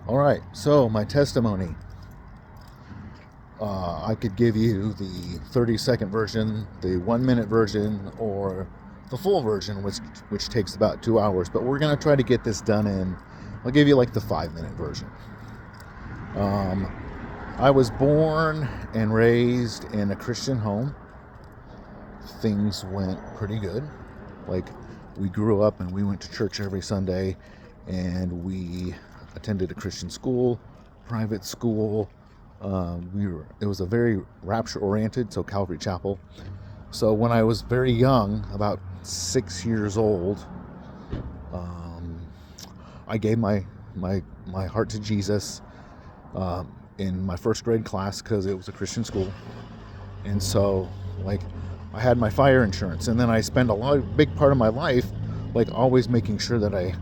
All right, so my testimony. I could give you the 30-second version, the 1-minute version, or the full version, which takes about 2 hours. But we're gonna try to get this done in. I'll give you like the 5-minute version. Um, I was born and raised in a Christian home. Things went pretty good. Like, we grew up and we went to church every Sunday, and we attended a Christian school, private school. It was a very rapture oriented, so Calvary Chapel. So when I was very young, about 6 years old, I gave my heart to Jesus in my first grade class because it was a Christian school, and so like I had my fire insurance, and then I spent big part of my life like always making sure that I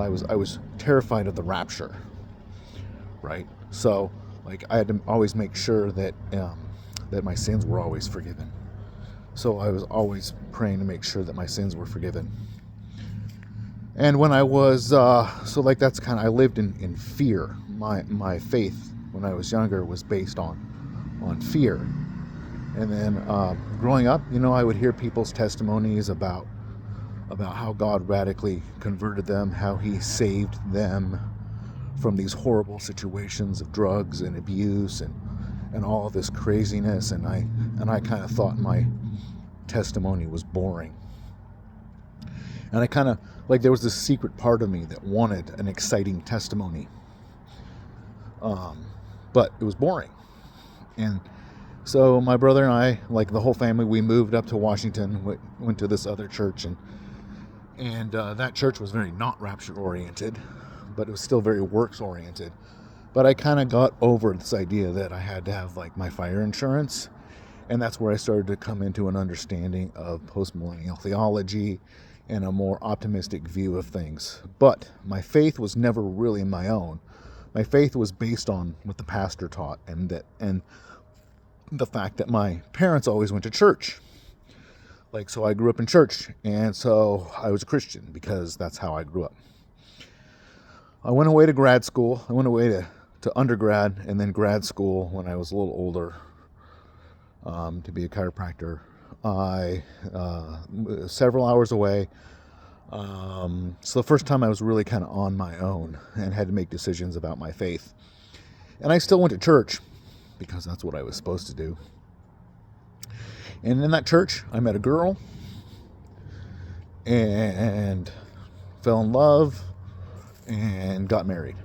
was terrified of the rapture, right? So like I had to always make sure that that my sins were always forgiven. So I was always praying to make sure that my sins were forgiven. And when I was so like that's kind of I lived in fear. My faith when I was younger was based on fear. And then growing up, I would hear people's testimonies about how God radically converted them, how He saved them from these horrible situations of drugs and abuse and all of this craziness. And I kind of thought my testimony was boring. And I kind of like there was this secret part of me that wanted an exciting testimony, but it was boring. And so my brother and I, like the whole family, we moved up to Washington, went to this other church, and that church was very not rapture oriented, but it was still very works oriented. But I kind of got over this idea that I had to have like my fire insurance, and that's where I started to come into an understanding of postmillennial theology and a more optimistic view of things. But my faith was never really my own. My faith was based on what the pastor taught, and the fact that my parents always went to church. Like, so I grew up in church, and so I was a Christian because that's how I grew up. I went away to grad school. I went away to undergrad and then grad school when I was a little older to be a chiropractor. I several hours away. So the first time I was really kind of on my own and had to make decisions about my faith. And I still went to church because that's what I was supposed to do. And in that church, I met a girl and fell in love and got married.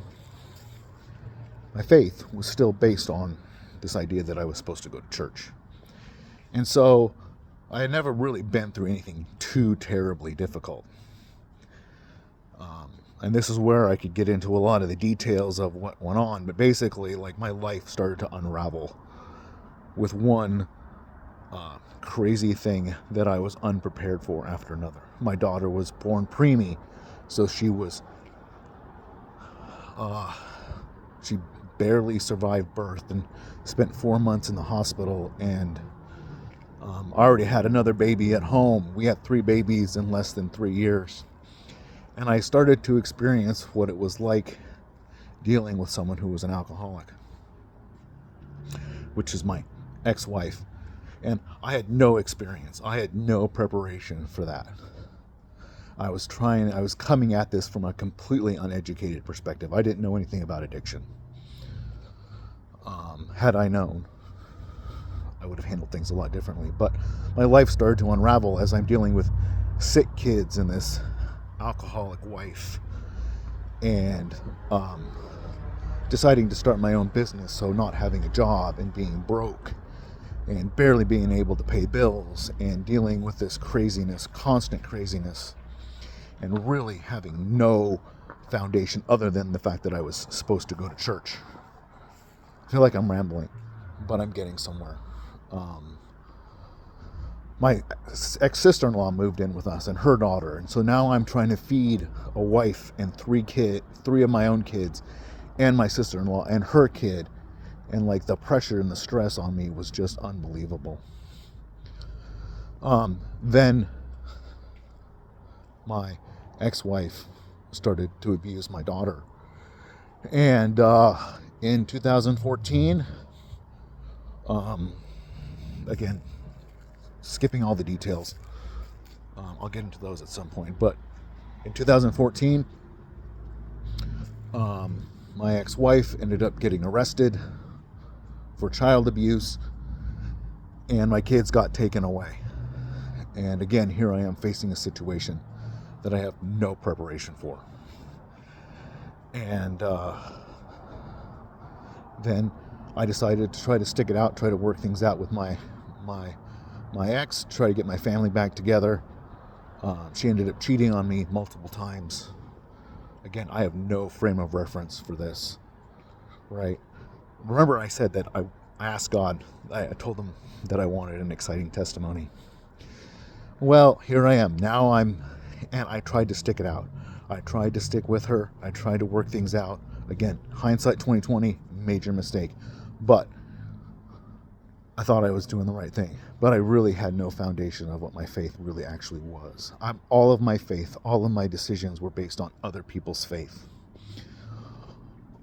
My faith was still based on this idea that I was supposed to go to church. And so I had never really been through anything too terribly difficult. And this is where I could get into a lot of the details of what went on. But basically, like, my life started to unravel with one crazy thing that I was unprepared for after another. My daughter was born preemie, so she barely survived birth and spent 4 months in the hospital, and I already had another baby at home. We had 3 babies in less than 3 years. And I started to experience what it was like dealing with someone who was an alcoholic, which is my ex-wife. And I had no experience. I had no preparation for that. I was coming at this from a completely uneducated perspective. I didn't know anything about addiction. Had I known, I would have handled things a lot differently. But my life started to unravel as I'm dealing with sick kids and this alcoholic wife, and deciding to start my own business, so not having a job and being broke and barely being able to pay bills and dealing with this craziness, constant craziness, and really having no foundation other than the fact that I was supposed to go to church. I feel like I'm rambling, but I'm getting somewhere. My ex-sister-in-law moved in with us and her daughter, and so now I'm trying to feed a wife and 3 of my own kids, and my sister-in-law and her kid, and like the pressure and the stress on me was just unbelievable. Then my ex-wife started to abuse my daughter, And in 2014, again, skipping all the details, I'll get into those at some point, but in 2014, my ex-wife ended up getting arrested for child abuse, and my kids got taken away. And again, here I am facing a situation that I have no preparation for. And then I decided to try to stick it out, try to work things out with my ex, try to get my family back together. She ended up cheating on me multiple times. Again, I have no frame of reference for this, right? Remember I said that I asked God, I told him that I wanted an exciting testimony. Well, here I am. Now and I tried to stick it out. I tried to stick with her. I tried to work things out. Again, hindsight 2020, major mistake. But I thought I was doing the right thing. But I really had no foundation of what my faith really actually was. All of my faith, all of my decisions were based on other people's faith.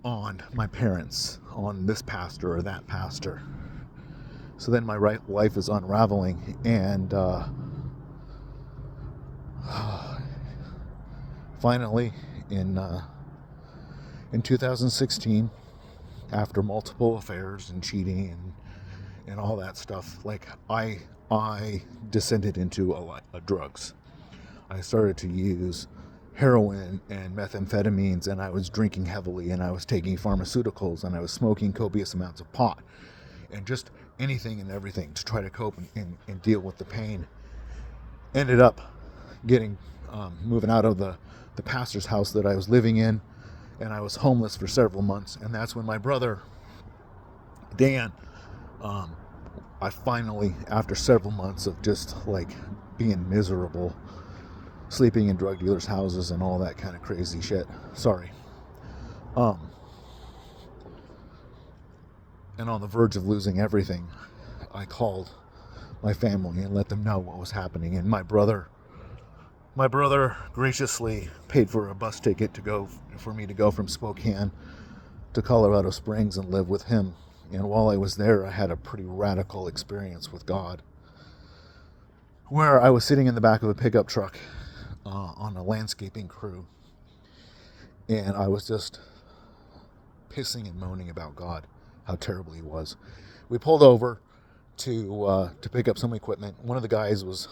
On my parents, on this pastor or that pastor. So then my life is unraveling, and finally in 2016, after multiple affairs and cheating and all that stuff, like I descended into a lot of drugs. I started to use heroin and methamphetamines, and I was drinking heavily, and I was taking pharmaceuticals, and I was smoking copious amounts of pot, and just anything and everything to try to cope and deal with the pain. Ended up moving out of the pastor's house that I was living in, and I was homeless for several months. And that's when my brother Dan, I finally, after several months of just like being miserable, sleeping in drug dealers' houses and all that kind of crazy shit, and on the verge of losing everything, I called my family and let them know what was happening. And my brother graciously paid for a bus ticket for me to go from Spokane to Colorado Springs and live with him. And while I was there, I had a pretty radical experience with God, where I was sitting in the back of a pickup truck on a landscaping crew, and I was just pissing and moaning about God, how terrible he was. We pulled over to pick up some equipment. A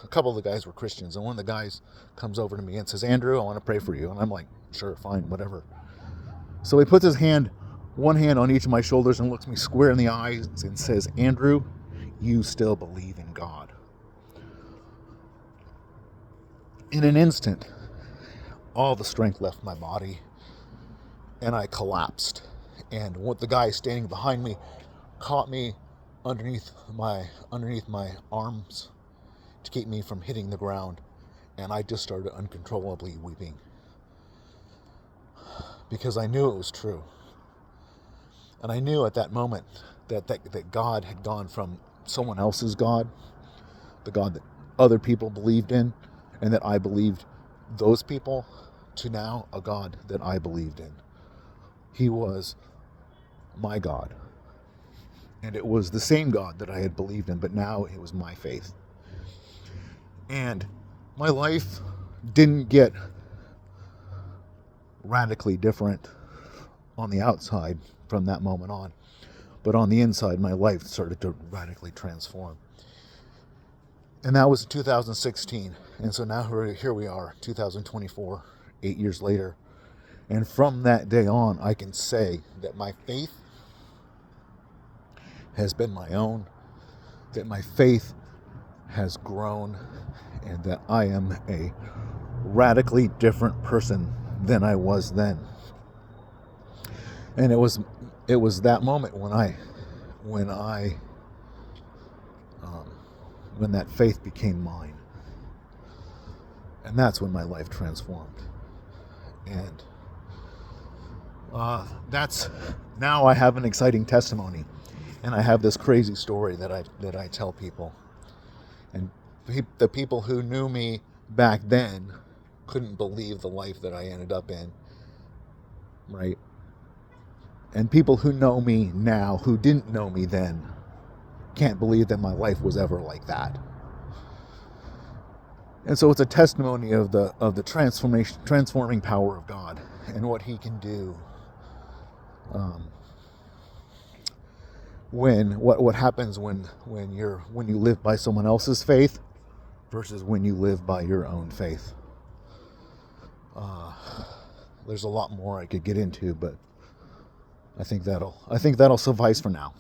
couple of the guys were Christians, and one of the guys comes over to me and says, "Andrew, I want to pray for you." And I'm like, "Sure, fine, whatever." So he puts one hand on each of my shoulders and looks me square in the eyes and says, "Andrew, you still believe in God." In an instant, all the strength left my body, and I collapsed. And what the guy standing behind me caught me underneath my arms to keep me from hitting the ground, and I just started uncontrollably weeping because I knew it was true. And I knew at that moment that God had gone from someone else's God, the God that other people believed in, and that I believed those people, to now a God that I believed in. He was my God. And it was the same God that I had believed in, but now it was my faith. And my life didn't get radically different on the outside from that moment on. But on the inside, my life started to radically transform. And that was in 2016. And so now here we are, 2024, 8 years later. And from that day on, I can say that my faith has been my own, that my faith has grown, and that I am a radically different person than I was then. And it was that moment when that faith became mine, and that's when my life transformed. And that's now I have an exciting testimony, and I have this crazy story that I tell people, and the people who knew me back then couldn't believe the life that I ended up in, right? And people who know me now, who didn't know me then, can't believe that my life was ever like that. And so it's a testimony of the transforming power of God and what He can do. What happens when you live by someone else's faith versus when you live by your own faith. There's a lot more I could get into, but I think that'll suffice for now.